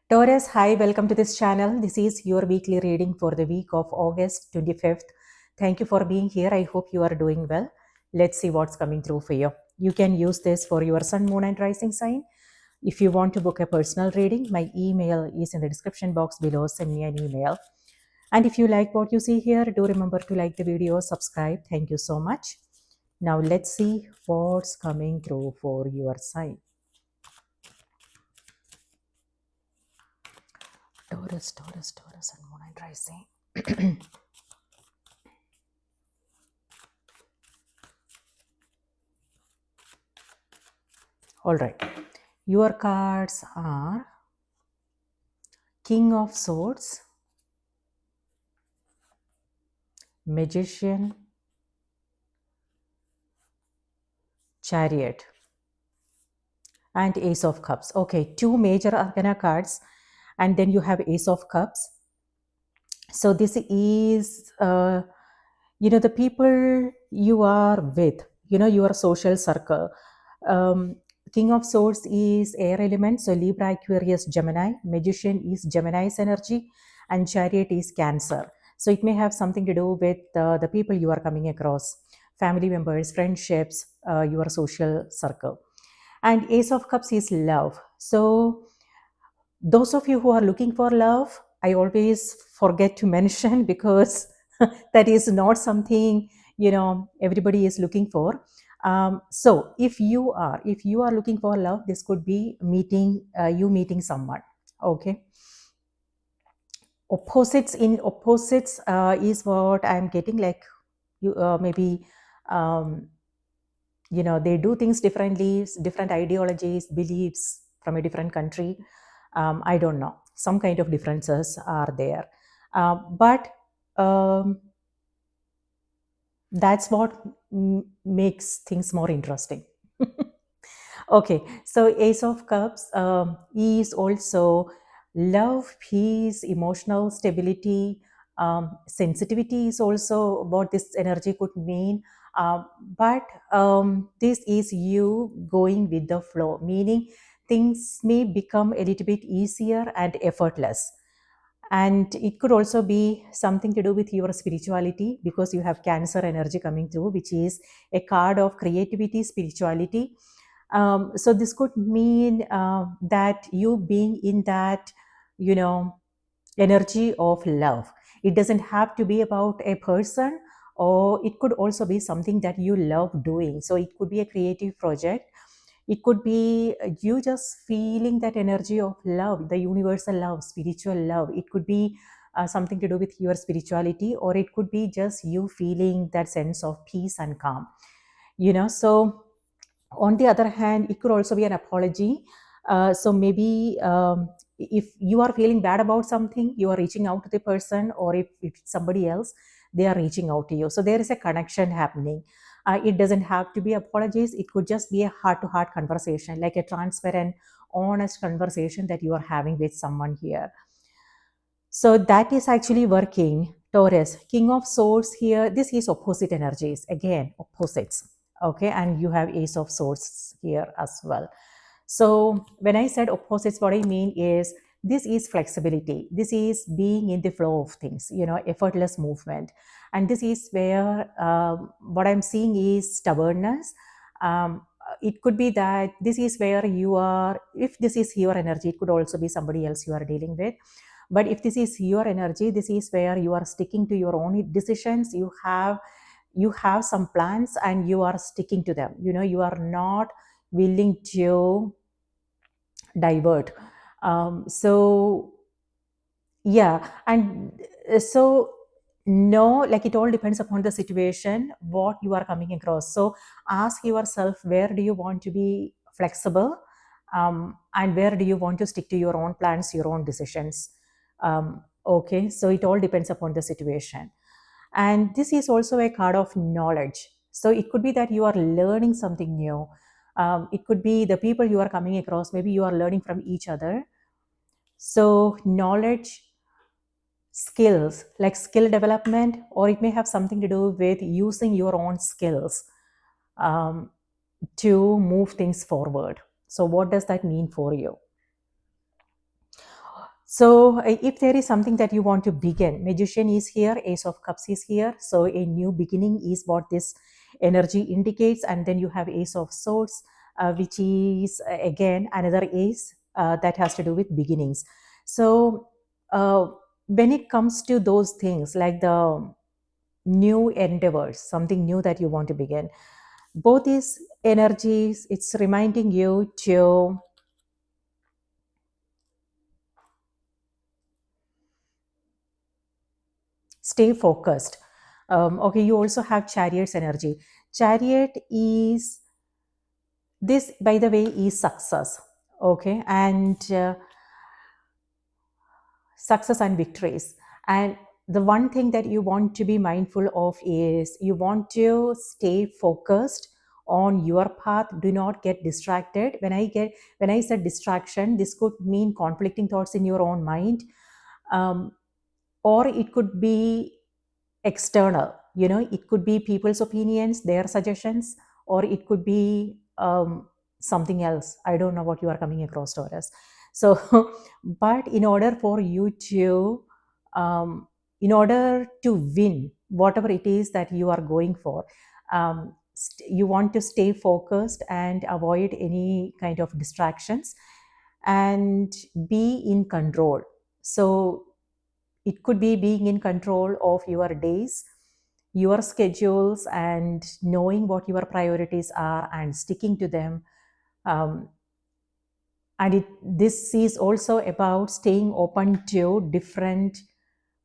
Taurus, hi, welcome to this channel. This is your weekly reading for the week of August 25th. Thank you for being here. I hope you are doing well. Let's see what's coming through for you. You can use this for your sun, moon, and rising sign. If you want to book a personal reading, my email is in the description box below. Send me an email. And if you like what you see here, do remember to like the video, subscribe. Thank you so much. Now let's see what's coming through for your sign. Taurus, Taurus, Taurus, and moon and rising. All right. Your cards are King of Swords, Magician, Chariot, and Ace of Cups. Okay, two major arcana cards, and then you have Ace of Cups. So this is, the people you are with, your social circle. King of Swords is air element, so Libra, Aquarius, Gemini. Magician is Gemini's energy, and Chariot is Cancer. So it may have something to do with the people you are coming across, family members, friendships, your social circle. And Ace of Cups is love. So those of you who are looking for love, I always forget to mention because that is not something everybody is looking for. So if you are looking for love, this could be meeting someone. Okay. Opposites is what I'm getting, like you maybe they do things differently, different ideologies, beliefs from a different country. I don't know, some kind of differences are there, but that's what makes things more interesting. Okay, so Ace of Cups is also love, peace, emotional stability. Sensitivity is also what this energy could mean. But this is you going with the flow, meaning things may become a little bit easier and effortless. And it could also be something to do with your spirituality, because you have Cancer energy coming through, which is a card of creativity, spirituality. So this could mean that you being in that, energy of love. It doesn't have to be about a person, or it could also be something that you love doing. So it could be a creative project. It could be you just feeling that energy of love, the universal love, spiritual love. It could be something to do with your spirituality, or it could be just you feeling that sense of peace and calm. So on the other hand, it could also be an apology. So maybe if you are feeling bad about something, you are reaching out to the person, or if it's somebody else, they are reaching out to you. So there is a connection happening. It doesn't have to be apologies. It could just be a heart-to-heart conversation, like a transparent, honest conversation that you are having with someone here. So that is actually working. Taurus, King of Swords here. This is opposite energies. Again, opposites. Okay, and you have Ace of Swords here as well. So when I said opposites, what I mean is this is flexibility. This is being in the flow of things, effortless movement. And this is where what I'm seeing is stubbornness. It could be that this is where you are, if this is your energy, it could also be somebody else you are dealing with. But if this is your energy, this is where you are sticking to your own decisions. You have some plans and you are sticking to them. You are not willing to divert. So yeah, and so no, like it all depends upon the situation, what you are coming across. So ask yourself, where do you want to be flexible, and where do you want to stick to your own plans, your own decisions. Okay, so it all depends upon the situation. And this is also a card of knowledge. So it could be that you are learning something new. It could be the people you are coming across, maybe you are learning from each other. So knowledge, skills, like skill development, or it may have something to do with using your own skills to move things forward. So what does that mean for you? So, if there is something that you want to begin, Magician is here, Ace of Cups is here. So, a new beginning is what this energy indicates. And then you have Ace of Swords, which is again another ace that has to do with beginnings. So, uh, when it comes to those things like the new endeavors, something new that you want to begin, both these energies, it's reminding you to stay focused. Okay, you also have Chariot's energy. Chariot is, this by the way is success. Okay, and success and victories. And the one thing that you want to be mindful of is you want to stay focused on your path. Do not get distracted. When I said distraction, this could mean conflicting thoughts in your own mind, um, or it could be external. It could be people's opinions, their suggestions, or it could be something else. I don't know what you are coming across, Taurus. So but um, in order to win whatever it is that you are going for, you want to stay focused and avoid any kind of distractions and be in control. So it could be being in control of your days, your schedules, and knowing what your priorities are and sticking to them. Um, this is also about staying open to different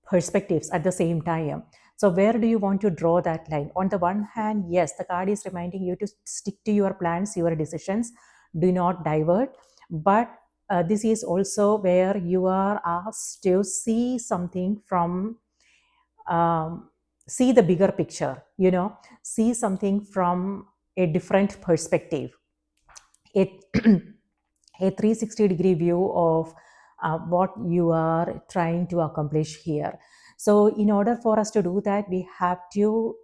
perspectives at the same time. So, where do you want to draw that line? On the one hand, yes, the card is reminding you to stick to your plans, your decisions, do not divert. But this is also where you are asked to see something from, um, see the bigger picture, see something from a different perspective, a, a 360-degree view of what you are trying to accomplish here. So, in order for us to do that, we have to,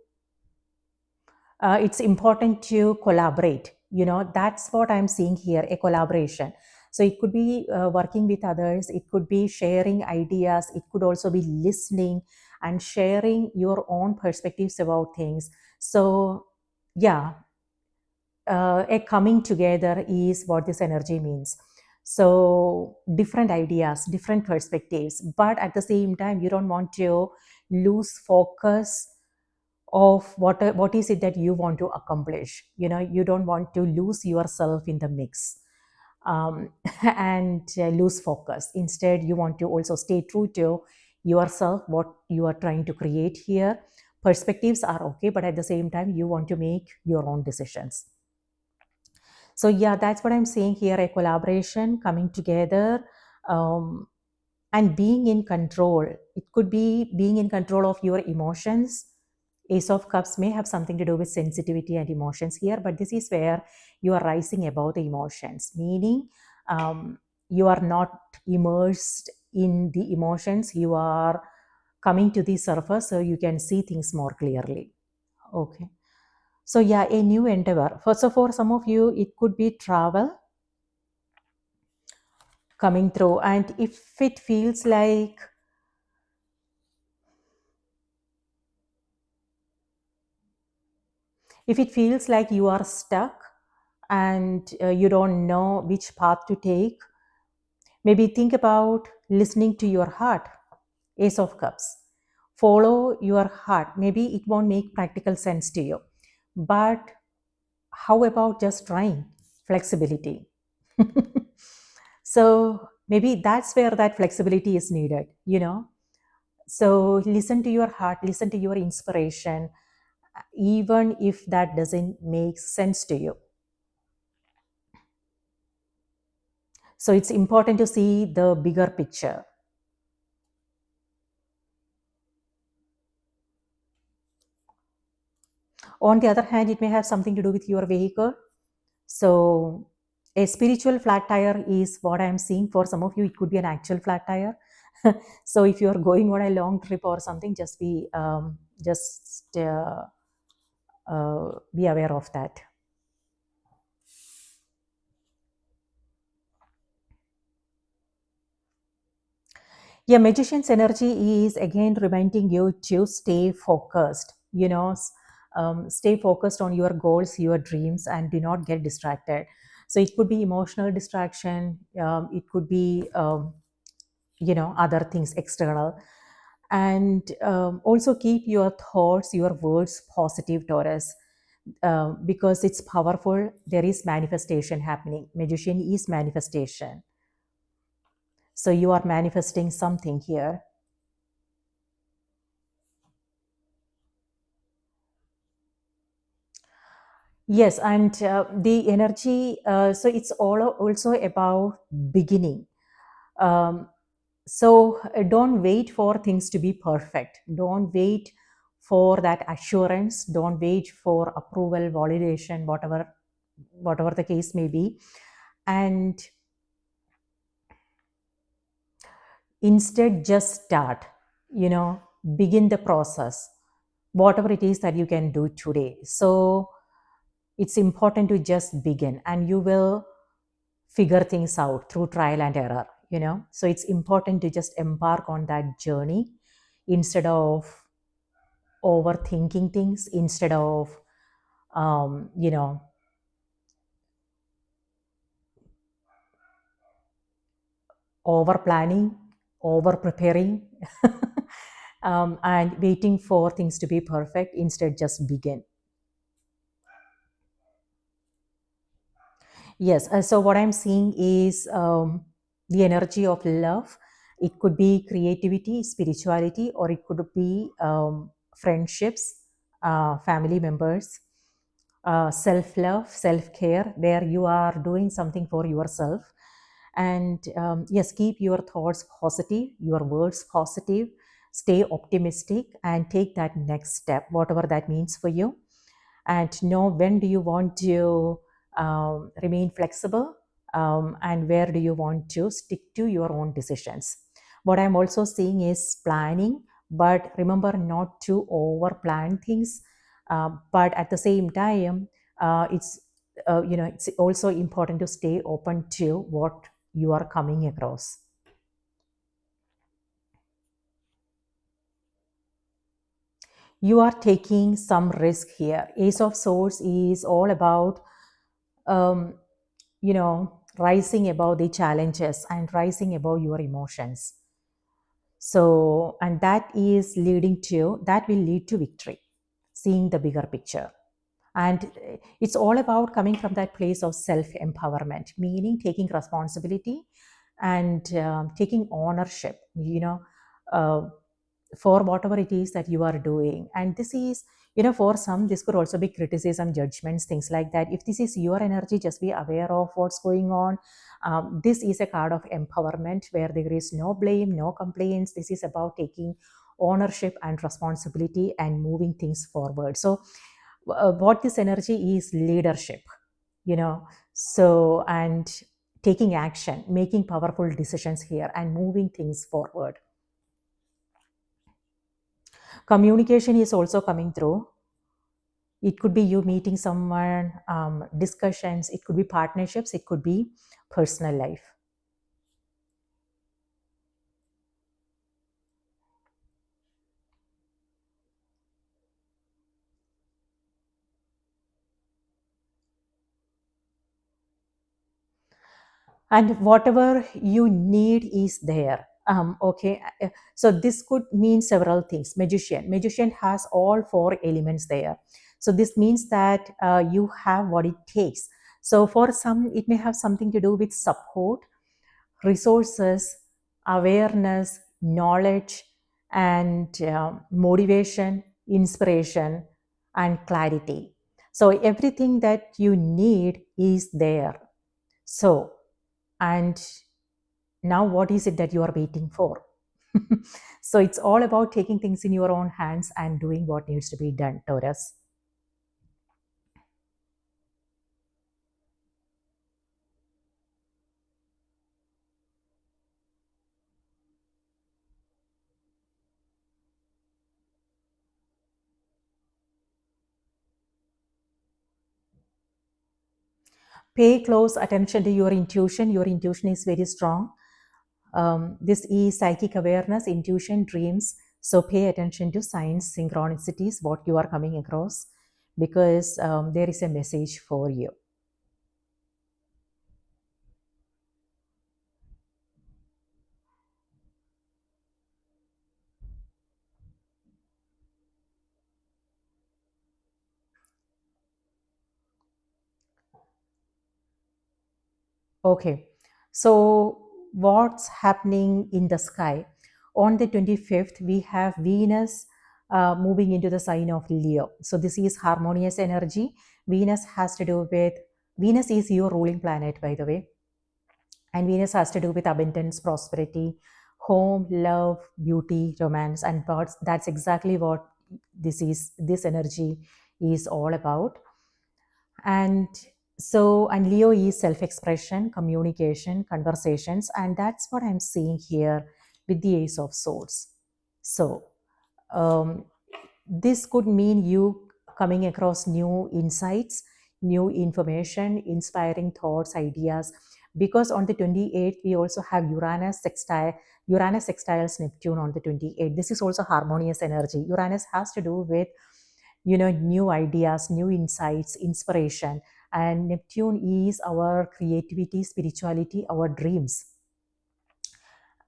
it's important to collaborate. That's what I'm seeing here, a collaboration. So, it could be working with others, it could be sharing ideas, it could also be listening and sharing your own perspectives about things. So, yeah, a coming together is what this energy means. So different ideas, different perspectives, but at the same time you don't want to lose focus of what is it that you want to accomplish. You don't want to lose yourself in the mix, um, and lose focus. Instead, you want to also stay true to yourself, what you are trying to create here. Perspectives are okay, but at the same time you want to make your own decisions. So yeah, that's what I'm saying here, a collaboration, coming together, um, and being in control. It could be being in control of your emotions. Ace of Cups may have something to do with sensitivity and emotions here, but this is where you are rising above the emotions, meaning, you are not immersed in the emotions, you are coming to the surface so you can see things more clearly. Okay. So yeah, a new endeavor. So for some of you, it could be travel coming through. And if it feels like you are stuck and you don't know which path to take, maybe think about listening to your heart. Ace of Cups. Follow your heart. Maybe it won't make practical sense to you, but how about just trying? Flexibility. So maybe that's where that flexibility is needed. So listen to your heart, listen to your inspiration, even if that doesn't make sense to you. So it's important to see the bigger picture. On the other hand, it may have something to do with your vehicle. So a spiritual flat tire is what I'm seeing. For some of you, it could be an actual flat tire. So if you're going on a long trip or something, be aware of that. Yeah, magician's energy is again reminding you to stay focused, stay focused on your goals, your dreams, and do not get distracted. So it could be emotional distraction, it could be, other things external. And also keep your thoughts, your words positive, Taurus, because it's powerful. There is manifestation happening. Magician is manifestation. So you are manifesting something here. Yes, and the energy, so it's all also about beginning. Um, so don't wait for things to be perfect. Don't wait for that assurance. Don't wait for approval, validation, whatever the case may be. And instead, just start, you know, begin the process, whatever it is that you can do today. So it's important to just begin, and you will figure things out through trial and error, so it's important to just embark on that journey instead of overthinking things, instead of um, you know over planning, over preparing, and waiting for things to be perfect. Instead, just begin. Yes, so what I'm seeing is the energy of love. It could be creativity, spirituality, or it could be friendships, family members, self love, self care, where you are doing something for yourself. And yes, keep your thoughts positive, your words positive, stay optimistic, and take that next step, whatever that means for you. And know when do you want to remain flexible, and where do you want to stick to your own decisions. What I'm also seeing is planning, but remember not to over plan things. But at the same time, it's also important to stay open to what you are coming across. You are taking some risk here. Ace of Swords is all about, um, rising above the challenges and rising above your emotions. So, and that will lead to victory, seeing the bigger picture. And it's all about coming from that place of self empowerment, meaning taking responsibility and taking ownership, uh, for whatever it is that you are doing. And this is, for some, this could also be criticism, judgments, things like that. If this is your energy, just be aware of what's going on. This is a card of empowerment where there is no blame, no complaints. This is about taking ownership and responsibility and moving things forward. So what this energy is leadership, and taking action, making powerful decisions here, and moving things forward. Communication is also coming through. It could be you meeting someone, discussions, it could be partnerships, it could be personal life. And whatever you need is there. Okay, so this could mean several things. Magician has all four elements there. So this means that you have what it takes. So for some, it may have something to do with support, resources, awareness, knowledge, and motivation, inspiration, and clarity. So everything that you need is there. So, and now what is it that you are waiting for? So it's all about taking things in your own hands and doing what needs to be done, Taurus. Pay close attention to your intuition. Your intuition is very strong. This is psychic awareness, intuition, dreams. So pay attention to signs, synchronicities, what you are coming across, because there is a message for you. Okay, so what's happening in the sky? On the 25th, we have Venus moving into the sign of Leo. So this is harmonious energy. Venus has to do with, Venus is your ruling planet, by the way. And Venus has to do with abundance, prosperity, home, love, beauty, romance, and thoughts. That's exactly what this energy is all about. And so, and Leo is self-expression, communication, conversations, and that's what I'm seeing here with the Ace of Swords. So um, this could mean you coming across new insights, new information, inspiring thoughts, ideas. Because on the 28th, we also have Uranus sextiles Neptune on the 28th. This is also harmonious energy. Uranus has to do with, new ideas, new insights, inspiration. And Neptune is our creativity, spirituality, our dreams.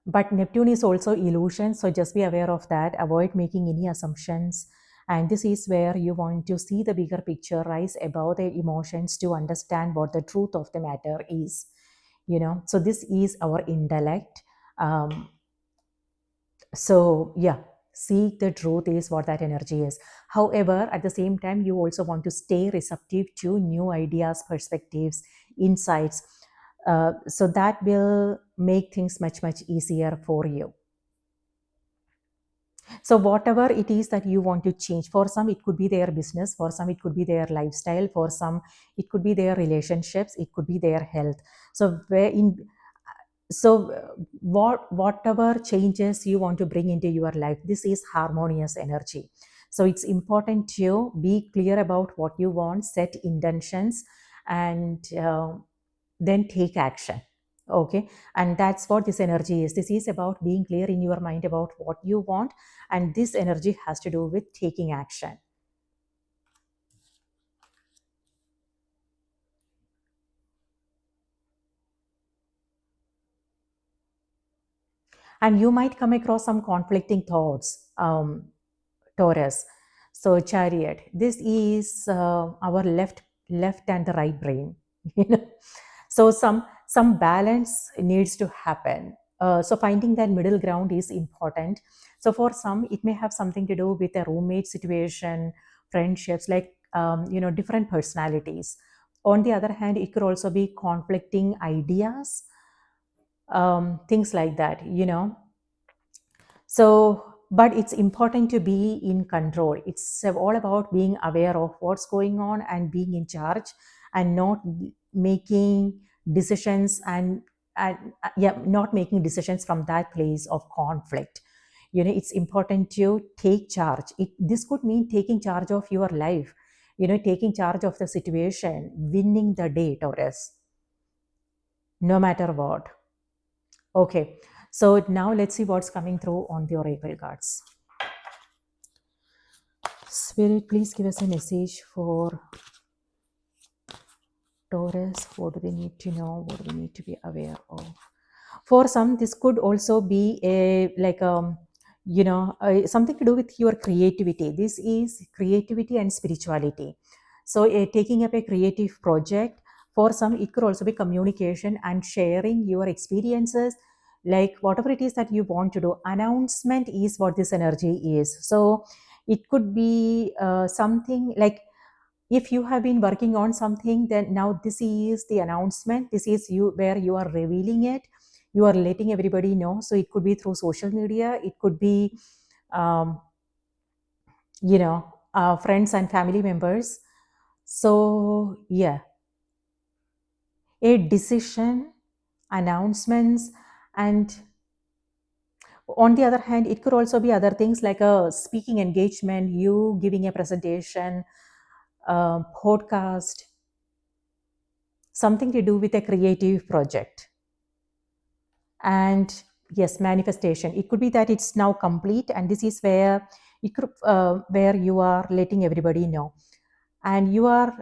But Neptune is also illusion, so just be aware of that. Avoid making any assumptions. And this is where you want to see the bigger picture, rise above the emotions to understand what the truth of the matter is. So this is our intellect. So yeah, seek the truth is what that energy is. However, at the same time, you also want to stay receptive to new ideas, perspectives, insights. So that will make things much, much easier for you. So whatever it is that you want to change, for some it could be their business, for some it could be their lifestyle, for some it could be their relationships, it could be their health. So whatever changes you want to bring into your life, this is harmonious energy. So it's important to be clear about what you want, set intentions, and then take action. Okay, and that's what this energy is. This is about being clear in your mind about what you want, and this energy has to do with taking action. And you might come across some conflicting thoughts, Taurus. So chariot, this is our left and the right brain. you know so some balance needs to happen. So finding that middle ground is important. So for some it may have something to do with a roommate situation, friendships, like different personalities. On the other hand, it could also be conflicting ideas, things like that. So, but it's important to be in control. It's all about being aware of what's going on and being in charge, and not making decisions, not making decisions from that place of conflict. It's important to take charge. This could mean taking charge of your life, taking charge of the situation, winning the day, Taurus, no matter what. Okay, so now let's see what's coming through on the oracle cards. Spirit, please give us a message for Taurus. What do they need to know? What do they need to be aware of? For some, this could also be something to do with your creativity. This is creativity and spirituality. So taking up a creative project. For some, it could also be communication and sharing your experiences, like whatever it is that you want to do. Announcement is what this energy is. So it could be something like, if you have been working on something, then now this is the announcement. This is you where you are revealing it, you are letting everybody know. So it could be through social media, it could be um, friends and family members. So yeah, a decision, announcements. And on the other hand, it could also be other things like a speaking engagement, you giving a presentation, podcast, something to do with a creative project. And Yes, manifestation. It could be that it's now complete, and this is where where you are letting everybody know, and you are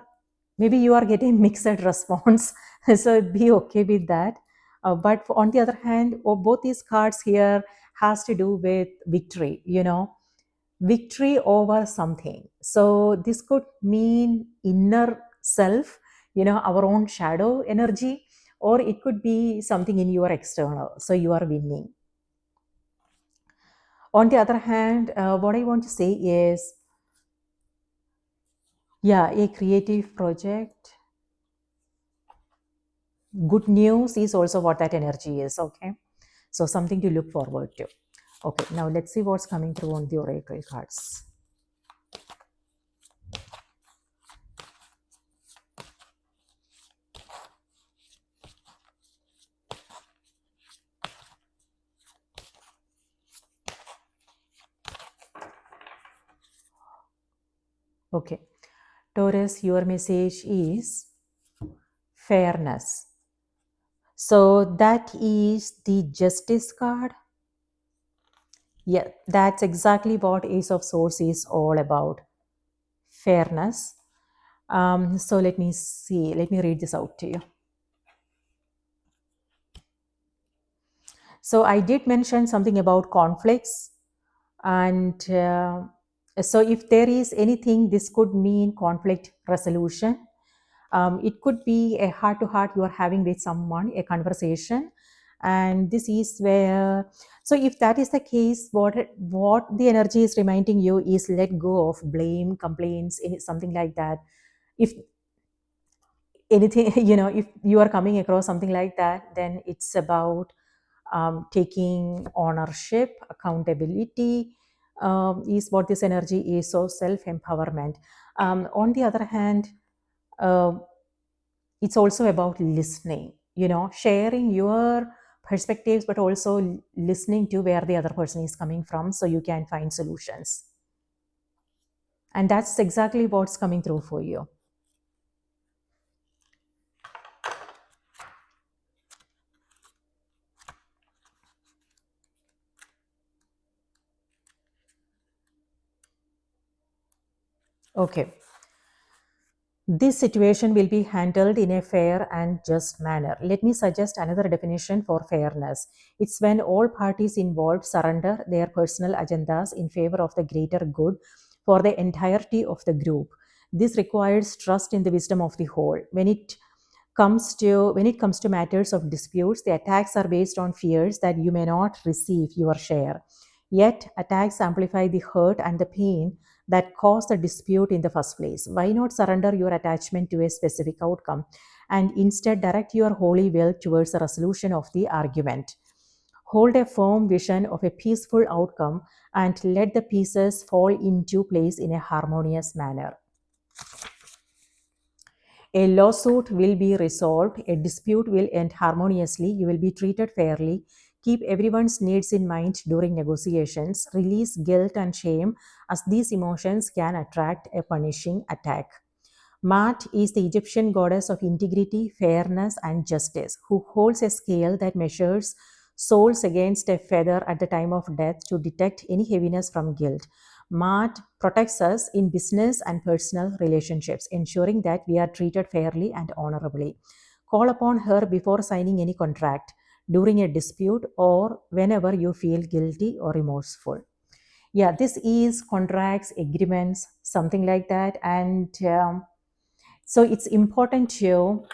maybe you are getting mixed response. So be okay with that. But on the other hand, both these cards here has to do with victory. Victory over something. So this could mean inner self, our own shadow energy, or it could be something in your external. So you are winning. On the other hand, what I want to say is, yeah, a creative project. Good news is also what that energy is. Okay. So something to look forward to. Okay. Now let's see what's coming through on the oracle cards. Okay. Taurus, your message is fairness. So that is the justice card. Yeah, that's exactly what Ace of Swords is all about. Fairness. So let me see. Let me read this out to you. So I did mention something about conflicts, and so if there is anything, this could mean conflict resolution. It could be a heart to heart you are having with someone, a conversation, and this is where. So if that is the case, what the energy is reminding you is let go of blame, complaints, something like that. If anything, if you are coming across something like that, then it's about taking ownership, accountability, is what this energy is. So self empowerment. On the other hand, uh, it's also about listening, sharing your perspectives, but also listening to where the other person is coming from so you can find solutions. And that's exactly what's coming through for you. Okay. This situation will be handled in a fair and just manner. Let me suggest another definition for fairness. It's when all parties involved surrender their personal agendas in favor of the greater good for the entirety of the group. This requires trust in the wisdom of the whole. When it comes to matters of disputes, the attacks are based on fears that you may not receive your share. Yet attacks amplify the hurt and the pain that caused the dispute in the first place. Why not surrender your attachment to a specific outcome and instead direct your holy will towards the resolution of the argument? Hold a firm vision of a peaceful outcome and let the pieces fall into place in a harmonious manner. A lawsuit will be resolved, a dispute will end harmoniously, you will be treated fairly. Keep everyone's needs in mind during negotiations. Release guilt and shame, as these emotions can attract a punishing attack. Maat is the Egyptian goddess of integrity, fairness, and justice, who holds a scale that measures souls against a feather at the time of death to detect any heaviness from guilt. Maat protects us in business and personal relationships, ensuring that we are treated fairly and honorably. Call upon her before signing any contract, during a dispute, or whenever you feel guilty or remorseful. Yeah, this is contracts, agreements, something like that. And so it's important to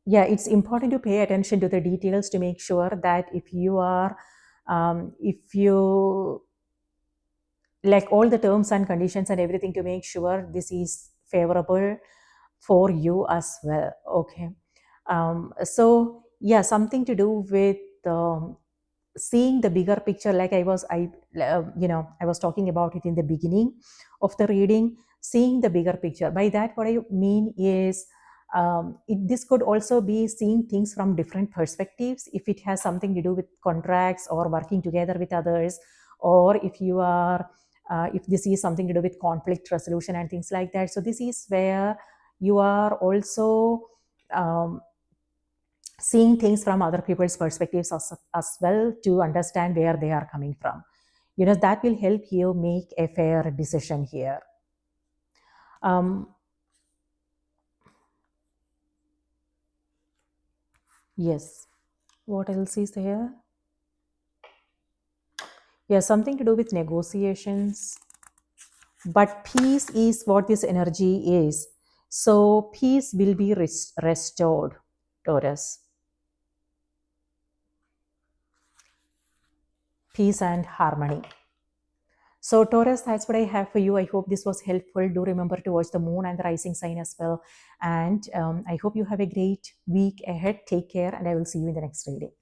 pay attention to the details to make sure that if you like all the terms and conditions and everything, to make sure this is favorable for you as well. Okay. So yeah, something to do with seeing the bigger picture, like I was talking about it in the beginning of the reading. Seeing the bigger picture, by that what I mean is, this could also be seeing things from different perspectives. If it has something to do with contracts or working together with others, or if this is something to do with conflict resolution and things like that. So this is where you are also um, seeing things from other people's perspectives as well, to understand where they are coming from. That will help you make a fair decision here. um, yes, what else is there? Yeah, something to do with negotiations, but peace is what this energy is. So peace will be restored, Taurus. Peace and harmony. So Taurus, that's what I have for you. I hope this was helpful. Do remember to watch the moon and the rising sign as well. And I hope you have a great week ahead. Take care, and I will see you in the next reading.